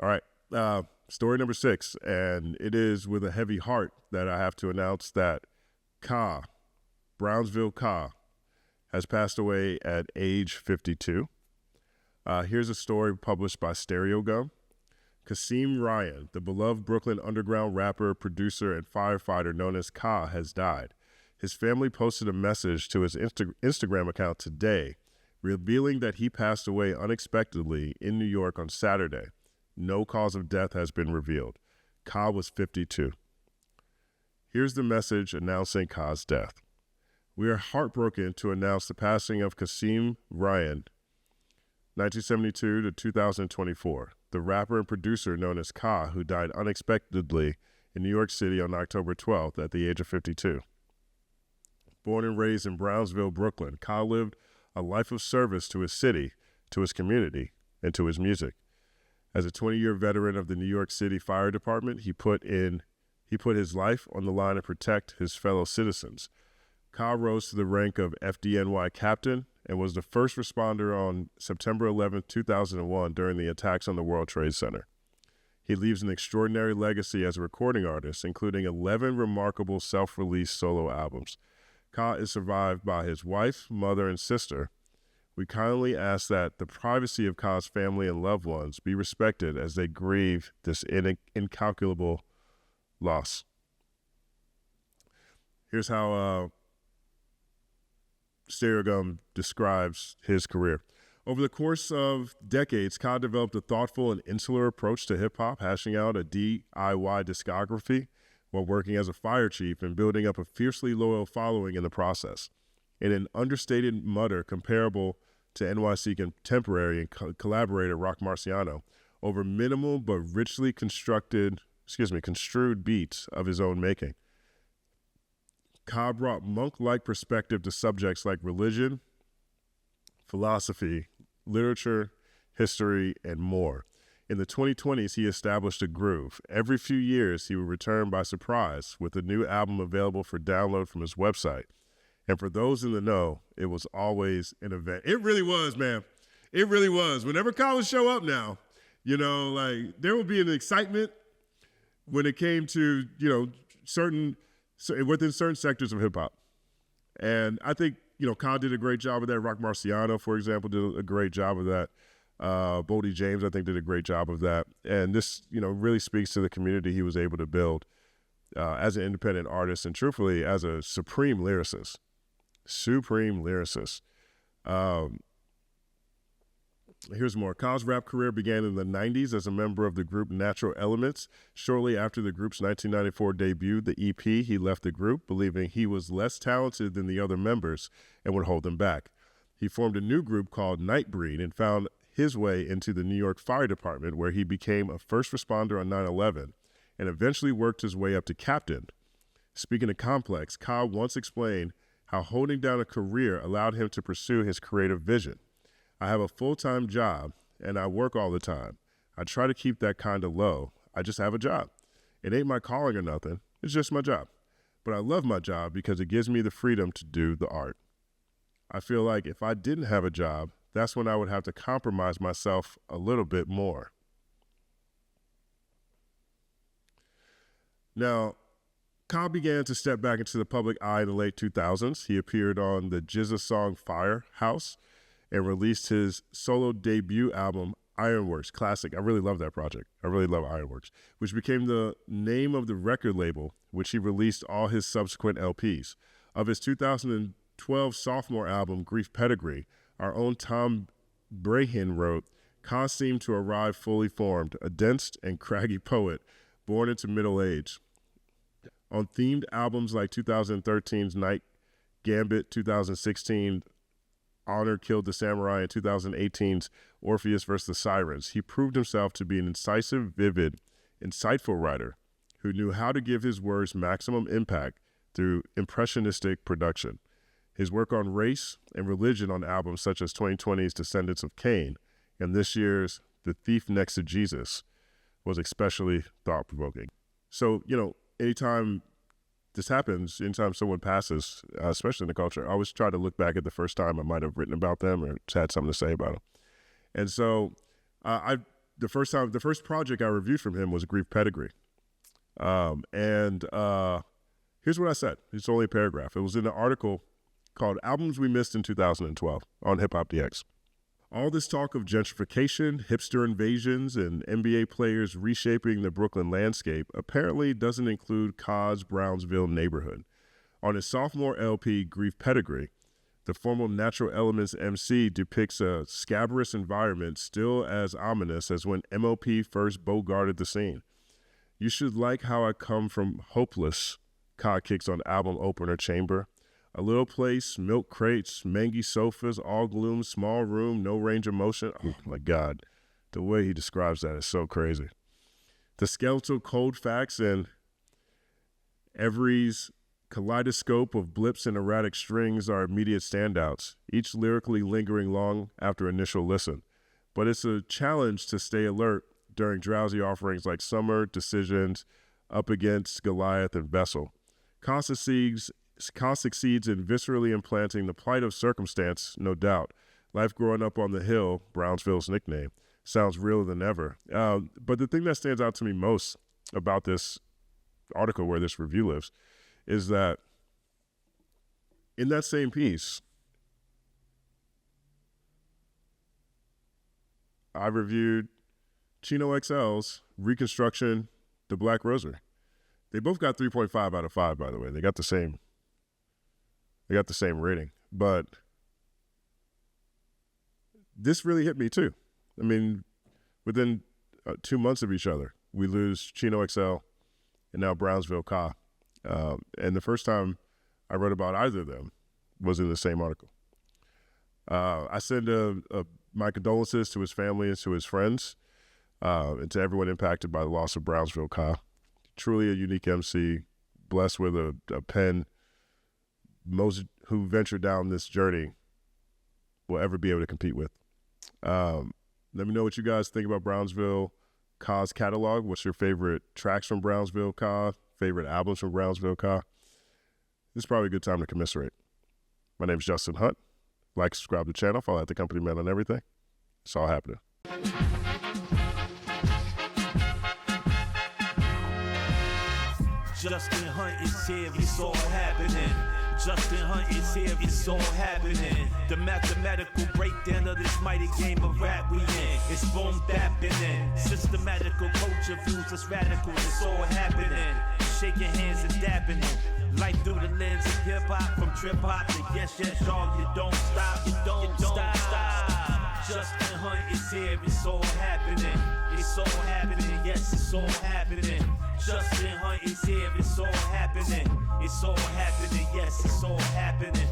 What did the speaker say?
All right. Story number 6, and it is with a heavy heart that I have to announce that Ka, Brownsville Ka, has passed away at age 52. Here's a story published by Stereo Gum. Kasim Ryan, the beloved Brooklyn underground rapper, producer, and firefighter known as Ka, has died. His family posted a message to his Instagram account today, revealing that he passed away unexpectedly in New York on Saturday. No cause of death has been revealed. Ka was 52. Here's the message announcing Ka's death. We are heartbroken to announce the passing of Kasim Ryan, 1972 to 2024, the rapper and producer known as Ka, who died unexpectedly in New York City on October 12th at the age of 52. Born and raised in Brownsville, Brooklyn, Ka lived a life of service to his city, to his community, and to his music. As a 20-year veteran of the New York City Fire Department, he put his life on the line to protect his fellow citizens. Ka rose to the rank of FDNY captain and was the first responder on September 11, 2001 during the attacks on the World Trade Center. He leaves an extraordinary legacy as a recording artist, including 11 remarkable self-released solo albums. Ka is survived by his wife, mother, and sister. We kindly ask that the privacy of Ka's family and loved ones be respected as they grieve this incalculable loss. Here's how Stereo Gum describes his career. Over the course of decades, Ka developed a thoughtful and insular approach to hip-hop, hashing out a DIY discography while working as a fire chief and building up a fiercely loyal following in the process. In an understated mutter comparable to NYC contemporary and collaborator Rock Marciano, over minimal but richly construed beats of his own making. Ka brought monk-like perspective to subjects like religion, philosophy, literature, history, and more. In the 2020s, he established a groove. Every few years, he would return by surprise with a new album available for download from his website. And for those in the know, it was always an event. It really was, man. It really was. Whenever Ka would show up now, there would be an excitement when it came to, within certain sectors of hip hop. And I think, Ka did a great job of that. Rock Marciano, for example, did a great job of that. Boldy James, I think, did a great job of that. And this, really speaks to the community he was able to build as an independent artist and truthfully as a supreme lyricist. Here's more. Ka's rap career began in the 90s as a member of the group Natural Elements. Shortly after the group's 1994 debut, the EP, he left the group, believing he was less talented than the other members and would hold them back. He formed a new group called Nightbreed and found his way into the New York Fire Department, where he became a first responder on 9/11 and eventually worked his way up to captain. Speaking of complex, Ka once explained how holding down a career allowed him to pursue his creative vision. I have a full-time job, and I work all the time. I try to keep that kind of low. I just have a job. It ain't my calling or nothing. It's just my job. But I love my job because it gives me the freedom to do the art. I feel like if I didn't have a job, that's when I would have to compromise myself a little bit more. Now, Ka began to step back into the public eye in the late 2000s. He appeared on the GZA song Firehouse and released his solo debut album, Ironworks Classic. I really love that project. I really love Ironworks, which became the name of the record label, which he released all his subsequent LPs. Of his 2012 sophomore album, Grief Pedigree, our own Tom Brahan wrote, Ka seemed to arrive fully formed, a dense and craggy poet born into middle age. On themed albums like 2013's Night Gambit, 2016 Honor Killed the Samurai, and 2018's Orpheus vs. the Sirens, he proved himself to be an incisive, vivid, insightful writer who knew how to give his words maximum impact through impressionistic production. His work on race and religion on albums such as 2020's Descendants of Cain and this year's The Thief Next to Jesus was especially thought-provoking. So, anytime this happens, anytime someone passes, especially in the culture, I always try to look back at the first time I might have written about them or had something to say about them. And so I the first project I reviewed from him was Grief Pedigree. Here's what I said. It's only a paragraph. It was in an article called Albums We Missed in 2012 on Hip Hop DX. All this talk of gentrification, hipster invasions, and NBA players reshaping the Brooklyn landscape apparently doesn't include Ka's Brownsville neighborhood. On his sophomore LP, Grief Pedigree, the formal Natural Elements MC depicts a scabrous environment still as ominous as when MOP first bogarted the scene. You should like how I come from hopeless, Ka kicks on album opener Chamber. A little place, milk crates, mangy sofas, all gloom, small room, no range of motion. Oh my God, the way he describes that is so crazy. The skeletal cold facts and Every's kaleidoscope of blips and erratic strings are immediate standouts, each lyrically lingering long after initial listen. But it's a challenge to stay alert during drowsy offerings like Summer, Decisions, Up Against Goliath, and Vessel. Ka succeeds in viscerally implanting the plight of circumstance, no doubt. Life growing up on the hill, Brownsville's nickname, sounds realer than ever. But the thing that stands out to me most about this article where this review lives is that in that same piece, I reviewed Chino XL's Reconstruction, The Black Rosary. They both got 3.5 out of 5, by the way. They got the same rating. But this really hit me too. I mean, within 2 months of each other, we lose Chino XL and now Brownsville Ka. And the first time I read about either of them was in the same article. I send my condolences to his family and to his friends, and to everyone impacted by the loss of Brownsville Ka. Truly a unique MC, blessed with a pen most who venture down this journey will ever be able to compete with. Let me know what you guys think about Brownsville Ka's catalog. What's your favorite tracks from Brownsville Ka? Favorite albums from Brownsville Ka? This is probably a good time to commiserate. My name is Justin Hunt. Like, subscribe to the channel, follow the company man on everything. It's all happening. Justin Hunt is here, it's all happening. Justin Hunt is here, it's all happening. The mathematical breakdown of this mighty game of rap we in. It's boom bapping in. Systematical culture views us radical, it's all happening. Shaking hands and dapping it. Life through the lens of hip hop, from trip hop to yes, y'all, you don't stop, you don't stop. Justin Hunt is here, it's all happening. It's all happening, yes, it's all happening. Justin Hunt is here, it's all happening. It's all happening, yes, it's all happening.